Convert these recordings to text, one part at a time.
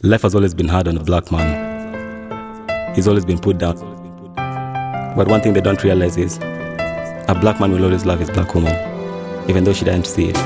Life has always been hard on a black man. He's always been put down. But one thing they don't realize is a black man will always love his black woman, even though she doesn't see it.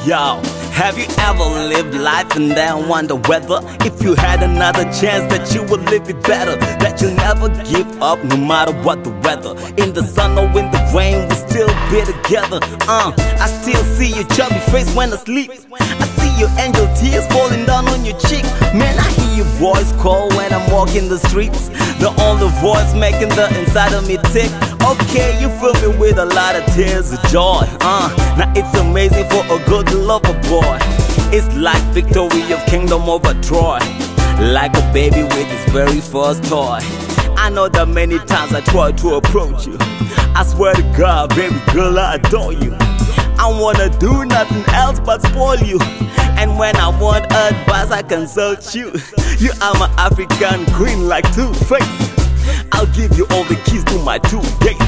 Yo, have you ever lived life and then wonder whether if you had another chance that you would live it better, that you'll never give up no matter what the weather, in the sun or in the rain we'll still be together. I still see your chubby face when I sleep. I see your angel tears falling down on your cheek. Man, I hear your voice call when I'm walking the streets, the only voice making the inside of me tick. Okay, you fill me with a lot of tears of joy. Now it's amazing for a girl to love a boy. It's like victory of kingdom over Troy, like a baby with his very first toy. I know that many times I tried to approach you. I swear to God, baby girl, I adore you. I wanna do nothing else but spoil you. And when I want advice, I consult you. You are my African queen like Two-Face. I'll give you all the keys to my 2 gates.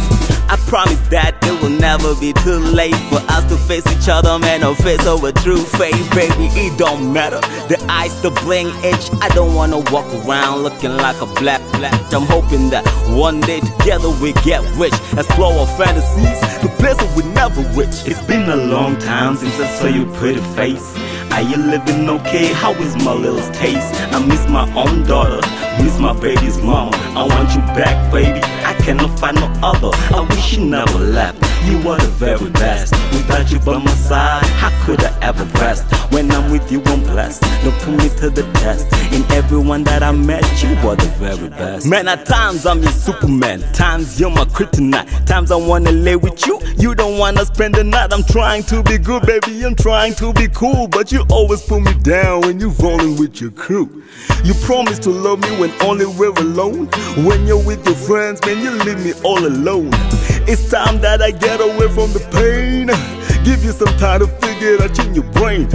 I promise that it will never be too late for us to face each other, man, or face over true faith. Baby, it don't matter, the eyes, the bling itch. I don't wanna walk around looking like a black. I'm hoping that one day together we get rich, explore our fantasies, the place that we never reach. It's been a long time since I saw your pretty face. Are you living okay? How is my little taste? I miss my own daughter, miss my baby's mom. I want you back, baby, I cannot find no other. I wish you never left, you were the very best. Without you by my side, how could I ever rest? When I'm with you, I'm blessed. Don't put me to the test. In everyone that I met, you were the very best. Man, at times I'm your Superman, times you're my kryptonite. Times I wanna lay with you, you don't wanna spend the night. I'm trying to be good, baby, I'm trying to be cool, but you always put me down when you're rolling with your crew. You promise to love me when only we're alone. When you're with your friends, man, you leave me all alone. It's time that I get away from the pain. Give you some time to figure it out in your brain.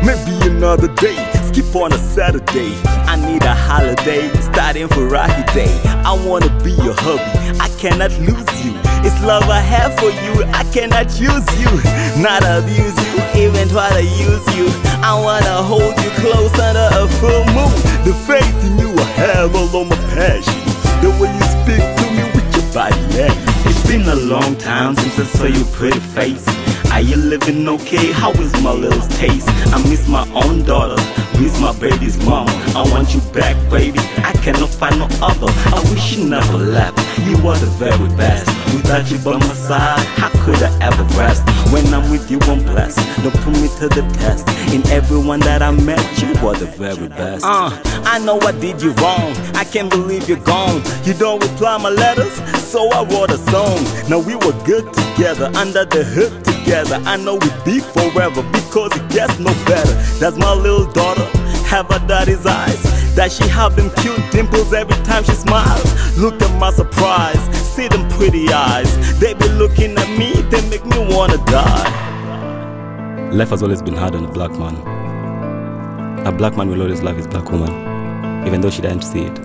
Maybe another day, skip on a Saturday. I need a holiday, starting for Rocky Day. I wanna be your hubby, I cannot lose you. It's love I have for you, I cannot use you, not abuse you, even try to use you. I wanna hold you close under a full moon. The faith in you I have all on my passion. The way you speak to me with your body language. It's been a long time since I saw your pretty face. Are you living okay? How is my little taste? I miss my own daughter, miss my baby's mom. I want you back, baby, I cannot find no other. I wish you never left, you were the very best. Without you by my side, how could I ever rest? When I'm with you, I'm blessed. Don't put me to the test. In everyone that I met, you were the very best. I know I did you wrong, I can't believe you're gone. You don't reply my letters, so I wrote a song. Now we were good together, under the hood together. I know we'd be forever, because it gets no better. That's my little daughter, have her daddy's eyes. That she have them cute dimples every time she smiles. Look at my surprise, see them pretty eyes. They be looking at me, they make me wanna die. Life has always been hard on a black man. A black man will always love his black woman, even though she doesn't see it.